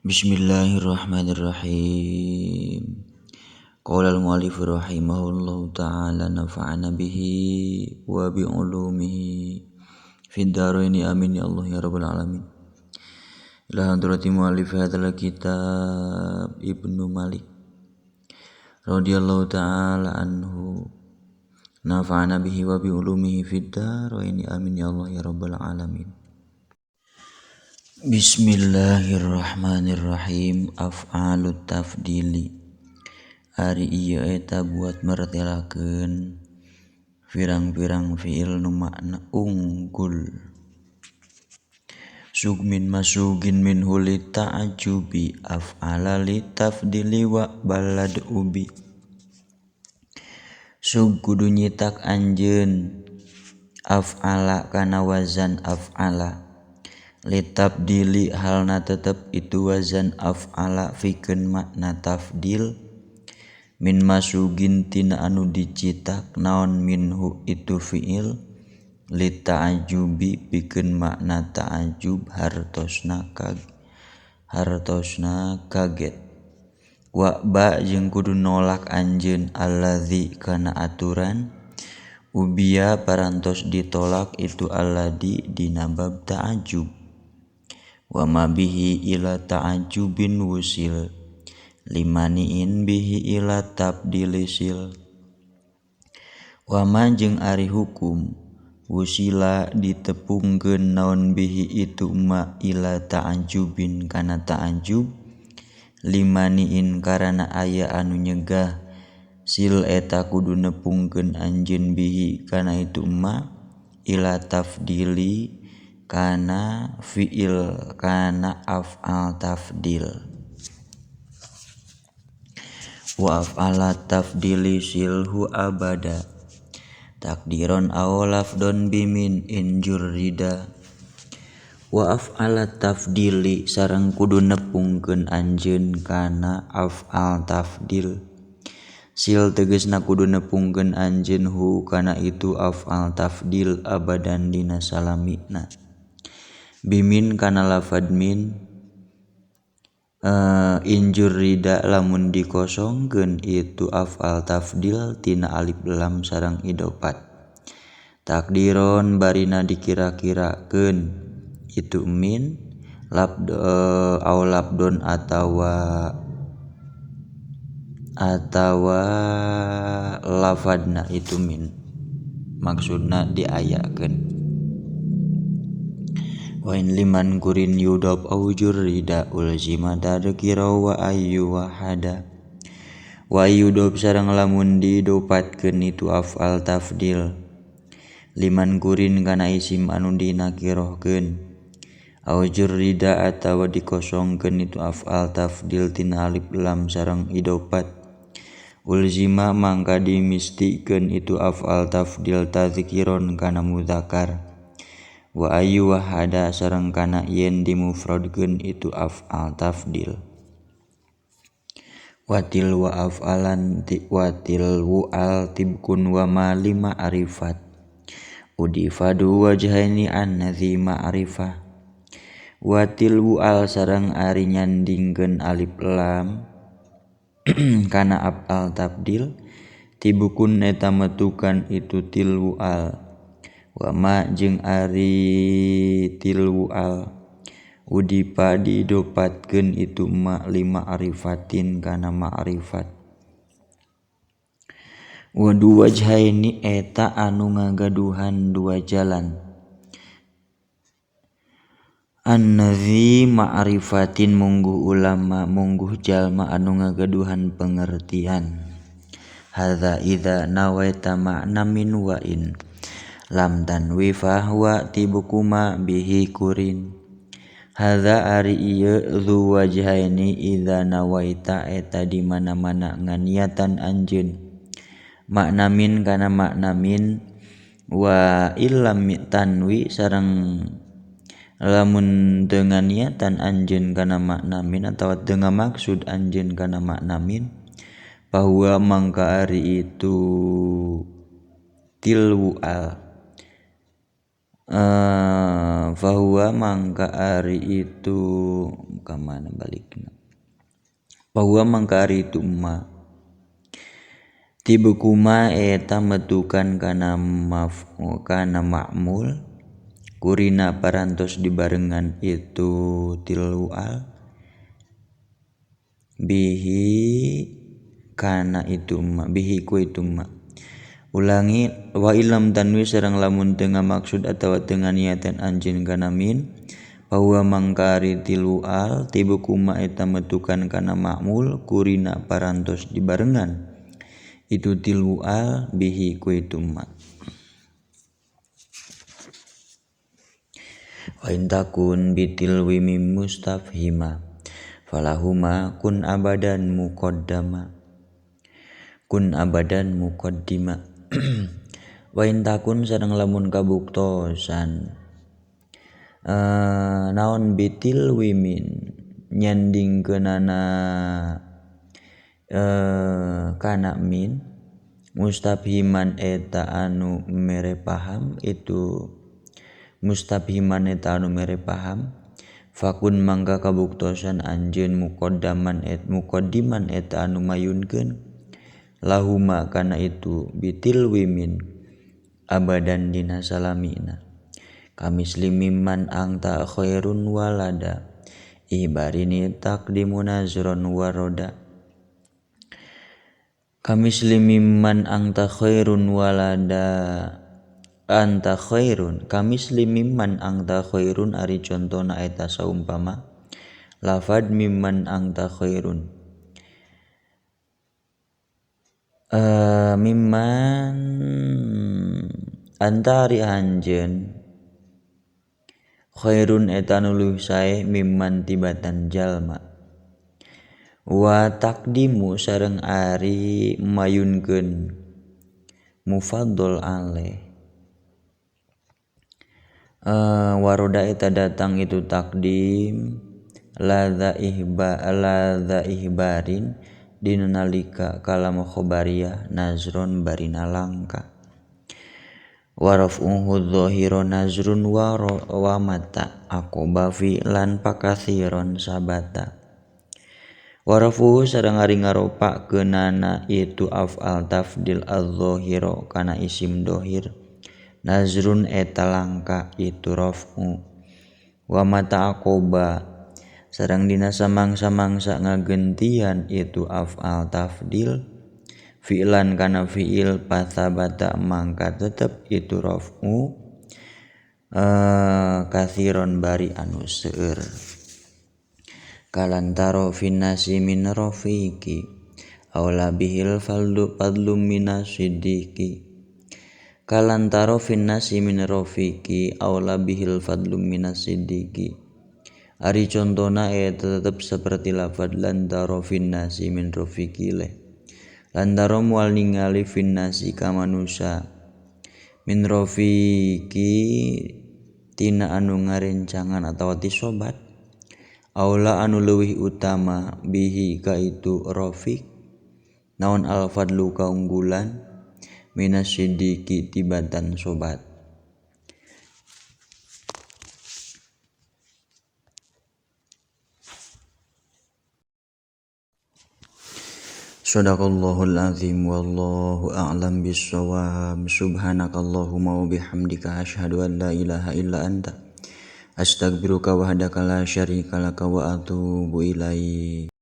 Bismillahirrahmanirrahim. Qala al-mu'allif rahimahullahu ta'ala nafa'ana bihi wa bi ulumihi fid dharaini amin ya Allah ya rabbal alamin. Ila hadrati mu'allif hadzal kitab Ibnu Malik radhiyallahu ta'ala anhu nafa'ana bihi wa bi ulumihi fid dharaini amin ya Allah ya rabbal alamin. Bismillahirrahmanirrahim. Af'alut tafdili ari ieu eta buat martelakeun pirang-pirang fiil nu makna unggul. Sugmin masugin min huli ta'ajubi af'ala li tafdili wa balad ubi. Sug kudu nyitak anjeun af'ala kana wazan af'ala. Litabdili halna tetep itu wazan af'ala pikeun makna tafdil min masugin tina anu dicitak naon minhu itu fiil lita'ajubi pikeun makna ta'ajub hartosna kaget wa ba jeung kudu nolak anjeun alladzi kana aturan ubia parantos ditolak itu alladzi dina bab ta'ajub wa ma bihi ila ta'ajubin wusil limaniin bihi ila tabdilisil wa ma jeung ari hukum wusila ditepungkeun naon bihi itu ma ila ta'ajubin kana ta'ajub limaniin karana aya anu nyegah sil eta kudu nepungkeun anjeun bihi kana itu ma ila tafdili kana fiil kana af'al tafdil wa af'ala tafdili silhu abada takdiron aw lafdon bimin injurrida wa af'ala tafdili sareng kudu nepungkeun anjeun kana af'al tafdil sil tegasna kudu nepungkeun anjeun hu kana itu af'al tafdil abadan dina salamina bimin kana lafad min injurrida lamun dikosongkeun itu af'al tafdil tina alif lam sareng idopat takdiron barina dikira-kirakeun itu min labdon atawa lafadna itu min maksudna diayakeun wa in liman kurin yudab au jurrida ulzima tadkira wa ayyu wahada wa yudab sareng lamun didopatkeun itu af'al tafdil liman kurin kana isim anu dinakirohkeun au jurrida atawa dikosongkeun itu af'al tafdil tina alif lam sareng idopat ulzima mangka dimistikeun itu af'al tafdil tadzkiron kana muzakkar wa ayyu wahada sareng kana yen dimufradkeun itu af'al tafdil watil wa af'alan watil wu'al tibkun wa ma lima arifat udifadu wajhaini an nadzi ma'rifah watil wu'al sareng ari nyandingkeun alif lam kana af'al tafdil tibukun eta metukan itu til wu'al wa ma jeung ari tilwual udipa didopatkeun itu ma lima arifatin kana ma'rifat wa dua wajhaini eta anu ngagaduhan dua jalan annadzi ma'rifatin mungguh ulama mungguh jalma anu ngagaduhan pengertian hadza idza nawaita ma'na min wa in lam tanwi fahuwa tibukuma bihi kurin hadza ari ieu dzu wajhaini idza nawaita eta di mana-mana nganiatan anjeun makna min kana makna min wa illam tanwi sareng lamun teu nganiatan anjeun kana makna min atawa teu ngamaksud anjeun kana makna min fahuwa mangka ari itu tilwual fahuwa mangka ari itu kemana baliknya, fahuwa mangka ari itu ma tibukuma eta metukan kana ma'mul kurina parantos dibarengan itu tilual bihi kana itu ma bihi ku itu ma. Ulangi, wa ilam tanwi sareng lamun tengah maksud atawa tengah niatan anjeun kana min bahwa mangkari tilual tibu kuma eta metukan kana ma'mul kurina parantos dibarengan itu tilual bihi ku itu ma. Wa intakun bitilwi mim mustafhima falahuma kun abadan muqaddama kun abadan muqaddima. Wa intakun sareng lamun kabuktosan naon bitil wimin nyandingkeunana kana min mustafhiman eta anu mere paham itu mustafhiman eta anu mere paham fakun mangka kabuktosan anjeun muqaddiman eta anu mayunkeun lahuma kana itu bitil wimin abadan dina salamina kamislimimman angta khairun walada ibarini taqdimu nazron waroda kamislimimman angta khairun walada anta khairun kamislimimman angta khairun ari contona eta saumpama lafad mimman angta khairun mimman antari anjeun khairun eta nu leuwih sae mimman tibatan jalma wa taqdimu sareng ari mayunkeun mufaddal alaih waroda eta datang itu takdim ladza ihbarin dina nalika kalam khobariyah nazron barina langka waraf'uhu dhahira nazrun wa mata aqoba fi'lan pakathiron sabata warafuhu sareng ari ngaropa keunana itu af'al tafdil adz-dhahira kana isim dhahir nazrun eta langka itu raf'u wa mata aqoba sareng dina samangsa-mangsa ngagentian itu af'al tafdil fi'lan kana fi'il pathabata mangka tetep itu raf'u kathiron bari anu seueur kalantaro finnasi min rafiqi aula bihil fadlum minasiddiqi kalantaro finnasi min rafiqi aula bihil fadlum minasiddiqi ari contona eta tetep seperti lafad lantaro finnasi min rafiqi leh lantaro moal ningali finnasi ka manusia min rafiqi tina anu ngarencangan atawa ti sobat aula anu leuwih utama bihi ka itu rafiq naon al fadlu kaunggulan minasiddiqi tibatan sobat. Shadaqallahul azim wallahu a'lam bissawab. Subhanakallahumma wa bihamdika asyhadu an la ilaha illa anta astaghfiruka wahdaka la syarika laka wa atubu ilaik.